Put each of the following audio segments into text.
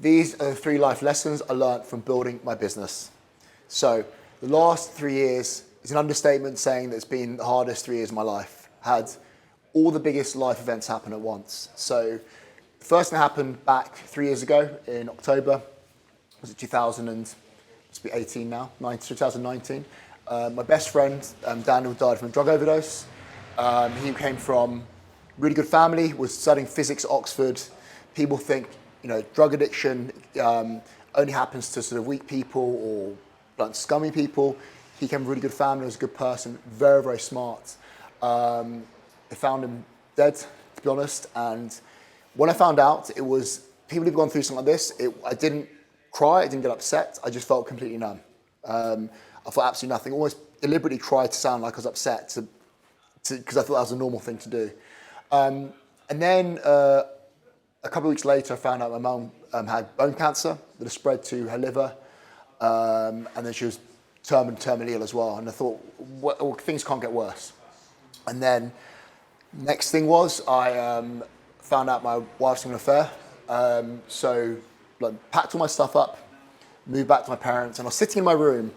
These are the 3 life lessons I learned from building my business. So the last 3 years is an understatement saying that it's been the hardest 3 years of my life. Had all the biggest life events happen at once. So the first thing happened back 3 years ago in October. Was it 2018 now? 2019. My best friend, Daniel, died from a drug overdose. He came from a really good family, was studying physics at Oxford. People think, drug addiction only happens to sort of weak people or blunt, scummy people. He came from a really good family, was a good person, very, very smart. They found him dead, to be honest. And when I found out, it was people who've gone through something like this. I didn't cry, I didn't get upset. I just felt completely numb. I felt absolutely nothing. Almost deliberately tried to sound like I was upset because I thought that was a normal thing to do. And then a couple of weeks later, I found out my mum had bone cancer that had spread to her liver. And then she was terminally ill as well. And I thought, things can't get worse. And then next thing was I found out my wife's having an affair. So packed all my stuff up, moved back to my parents, and I was sitting in my room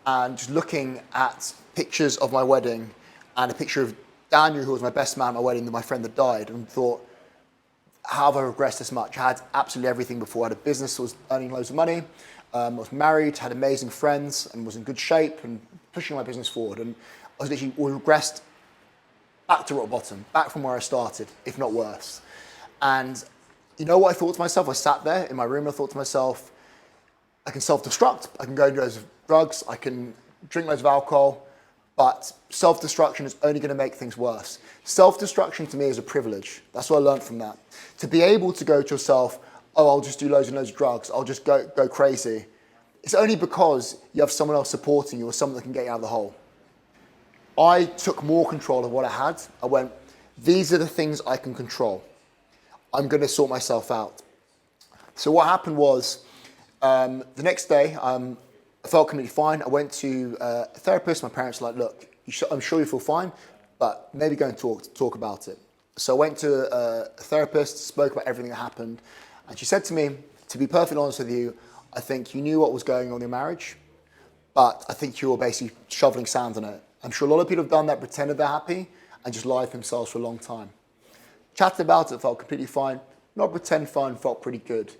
and just looking at pictures of my wedding and a picture of Daniel, who was my best man at my wedding, my friend that died, and thought, how have I regressed this much? I had absolutely everything before. I had a business that was earning loads of money. I was married, had amazing friends, and was in good shape and pushing my business forward. And I was literally regressed back to rock bottom, back from where I started, if not worse. And you know what I thought to myself? I sat there in my room and I thought to myself, I can self-destruct, I can go and do loads of drugs, I can drink loads of alcohol, but self-destruction is only going to make things worse. Self-destruction to me is a privilege. That's what I learned from that. To be able to go to yourself, oh, I'll just do loads and loads of drugs, I'll just go crazy. It's only because you have someone else supporting you or someone that can get you out of the hole. I took more control of what I had. I went, these are the things I can control. I'm going to sort myself out. So what happened was, the next day, I felt completely fine. I went to a therapist. My parents were like, look, I'm sure you feel fine, but maybe go and talk about it. So I went to a therapist, spoke about everything that happened, and she said to me, to be perfectly honest with you, I think you knew what was going on in your marriage, but I think you were basically shoveling sand on it. I'm sure a lot of people have done that, pretended they're happy, and just lied to themselves for a long time. Chatted about it, felt completely fine. Not pretend fine, felt pretty good.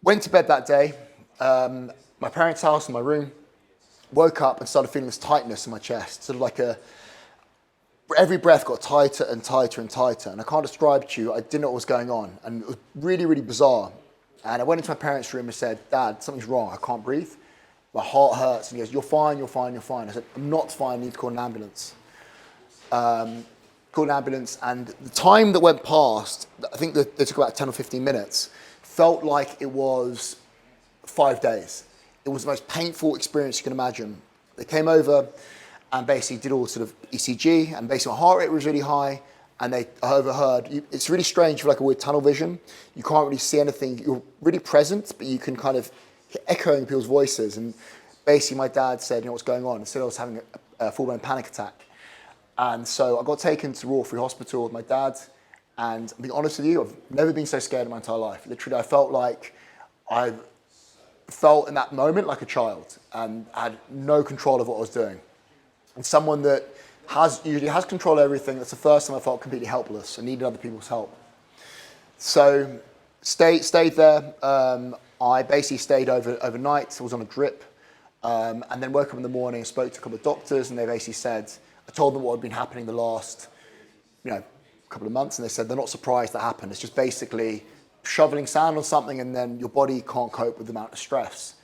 Went to bed that day, my parents' house in my room, woke up and started feeling this tightness in my chest, sort of like every breath got tighter and tighter and tighter, and I can't describe to you, I didn't know what was going on, and it was really, really bizarre. And I went into my parents' room and said, Dad, something's wrong, I can't breathe. My heart hurts. And he goes, you're fine, you're fine, you're fine. I said, I'm not fine, I need to call an ambulance. Called an ambulance, and the time that went past, I think that they took about 10 or 15 minutes, felt like it was 5 days. It was the most painful experience you can imagine. They came over and basically did all sort of ECG, and basically my heart rate was really high, and I overheard, it's really strange for like a weird tunnel vision. You can't really see anything. You're really present, but you can kind of hear echoing people's voices. And basically my dad said, what's going on? He said I was having a full-blown panic attack. And so I got taken to Royal Free Hospital with my dad, and being honest with you, I've never been so scared in my entire life. Literally, I felt like I felt in that moment like a child and had no control of what I was doing. And someone that usually has control of everything, that's the first time I felt completely helpless and needed other people's help. So stayed there. I basically stayed overnight. I was on a drip, and then woke up in the morning and spoke to a couple of doctors, and they basically said, I told them what had been happening the last, couple of months, and they said they're not surprised that happened. It's just basically shoveling sand on something, and then your body can't cope with the amount of stress.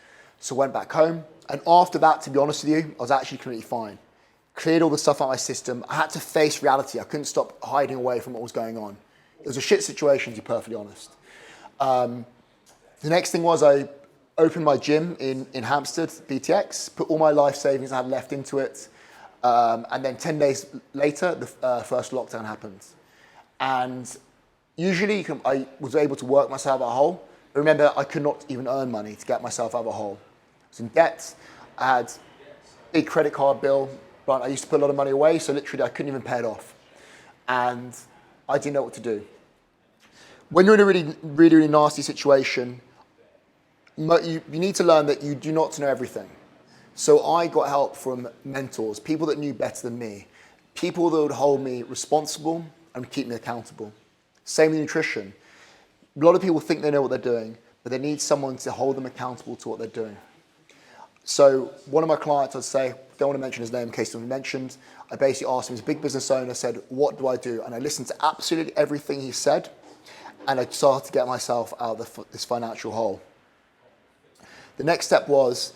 So I went back home, and after that, to be honest with you, I was actually completely fine. Cleared all the stuff out of my system. I had to face reality. I couldn't stop hiding away from what was going on. It was a shit situation, to be perfectly honest. The next thing was I opened my gym in Hampstead, BTX, put all my life savings I had left into it, and then 10 days later, the first lockdown happened. And usually I was able to work myself out of a hole, but remember, I could not even earn money to get myself out of a hole. I was in debt, I had a big credit card bill, but I used to put a lot of money away, so literally I couldn't even pay it off. And I didn't know what to do. When you're in a really, really, really nasty situation, You need to learn that you do not know everything. So I got help from mentors, people that knew better than me, people that would hold me responsible and keep me accountable. Same with nutrition. A lot of people think they know what they're doing, but they need someone to hold them accountable to what they're doing. So one of my clients, I'd say, don't want to mention his name in case it was mentioned, I basically asked him, he's a big business owner, said, what do I do? And I listened to absolutely everything he said, and I started to get myself out of this financial hole. The next step was,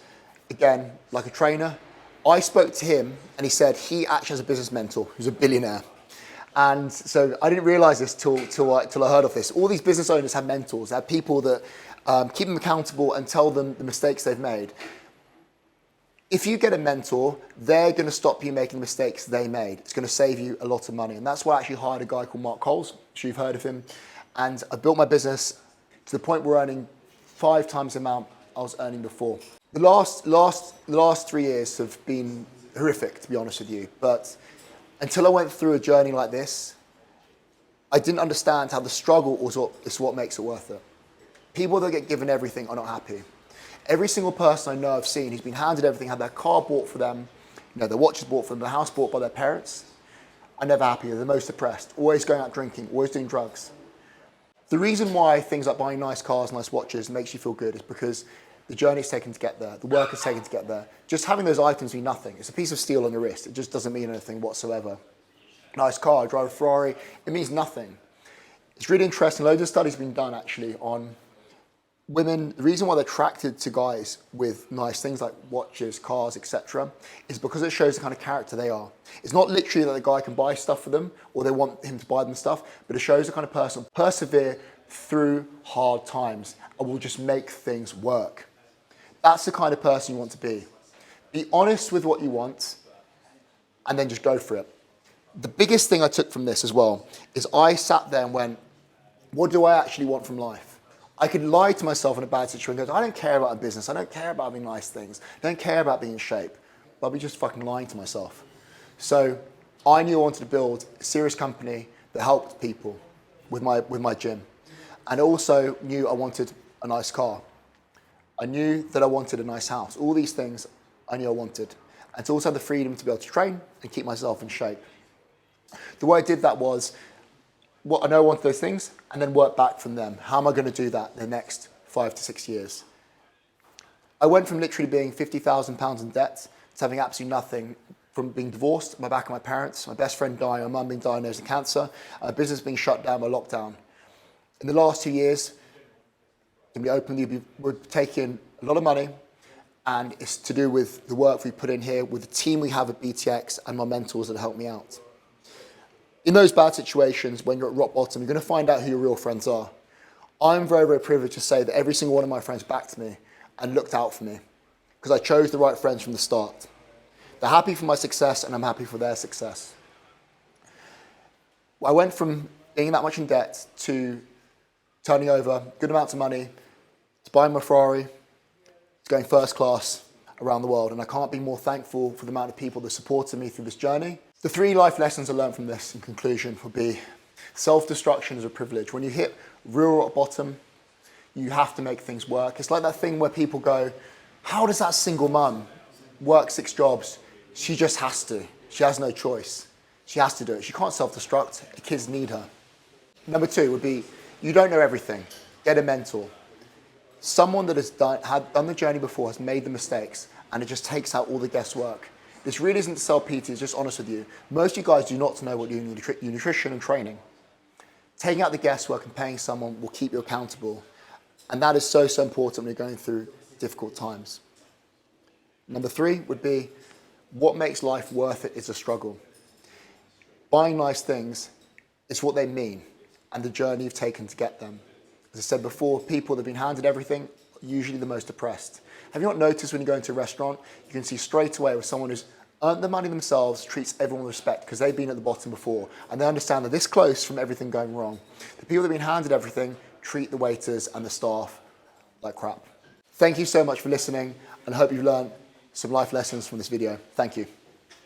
again, like a trainer, I spoke to him and he said he actually has a business mentor who's a billionaire. And so I didn't realize this till I heard of this. All these business owners have mentors. They have people that keep them accountable and tell them the mistakes they've made. If you get a mentor, they're going to stop you making the mistakes they made. It's going to save you a lot of money. And that's why I actually hired a guy called Mark Coles. I'm sure you've heard of him. And I built my business to the point where we're earning 5 times the amount I was earning before. The last 3 years have been horrific, to be honest with you. But until I went through a journey like this, I didn't understand how the struggle is what makes it worth it. People that get given everything are not happy. Every single person I know I've seen who's been handed everything, had their car bought for them, their watches bought for them, their house bought by their parents, are never happy. They're the most depressed, always going out drinking, always doing drugs. The reason why things like buying nice cars, nice watches makes you feel good is because the journey's taken to get there, the work is taken to get there. Just having those items mean nothing. It's a piece of steel on your wrist. It just doesn't mean anything whatsoever. Nice car, I drive a Ferrari, it means nothing. It's really interesting. Loads of studies have been done actually on women. The reason why they're attracted to guys with nice things like watches, cars, etc., is because it shows the kind of character they are. It's not literally that the guy can buy stuff for them or they want him to buy them stuff, but it shows the kind of person who persevere through hard times and will just make things work. That's the kind of person you want to be. Be honest with what you want and then just go for it. The biggest thing I took from this as well is I sat there and went, what do I actually want from life? I could lie to myself in a bad situation and go, I don't care about a business, I don't care about having nice things, I don't care about being in shape, but I'd be just fucking lying to myself. So I knew I wanted to build a serious company that helped people with my gym. And I also knew I wanted a nice car. I knew that I wanted a nice house. All these things I knew I wanted. And to also have the freedom to be able to train and keep myself in shape. The way I did that was, I know I wanted those things, and then work back from them. How am I going to do that in the next 5 to 6 years? I went from literally being £50,000 in debt to having absolutely nothing, from being divorced, my back of my parents, my best friend dying, my mum being diagnosed with cancer, a business being shut down by lockdown. In the last 2 years, to be open with you, we're taking a lot of money, and it's to do with the work we put in here, with the team we have at BTX and my mentors that help me out. In those bad situations, when you're at rock bottom, you're going to find out who your real friends are. I'm very, very privileged to say that every single one of my friends backed me and looked out for me because I chose the right friends from the start. They're happy for my success and I'm happy for their success. I went from being that much in debt to turning over good amounts of money, to buying my Ferrari, to going first class around the world. And I can't be more thankful for the amount of people that supported me through this journey. The 3 life lessons I learned from this in conclusion would be self-destruction is a privilege. When you hit real rock bottom, you have to make things work. It's like that thing where people go, how does that single mum work 6 jobs? She just has to. She has no choice. She has to do it. She can't self-destruct. The kids need her. Number 2 would be, you don't know everything. Get a mentor. Someone that has done the journey before, has made the mistakes, and it just takes out all the guesswork. This really isn't to sell PT, it's just honest with you. Most of you guys do not know what you do in nutrition and training. Taking out the guesswork and paying someone will keep you accountable. And that is so, so important when you're going through difficult times. Number 3 would be, what makes life worth it is a struggle. Buying nice things is what they mean and the journey you've taken to get them. As I said before, people that have been handed everything are usually the most depressed. Have you not noticed when you go into a restaurant, you can see straight away where someone who's earned the money themselves treats everyone with respect because they've been at the bottom before and they understand they're this close from everything going wrong. The people that have been handed everything treat the waiters and the staff like crap. Thank you so much for listening and I hope you've learned some life lessons from this video. Thank you.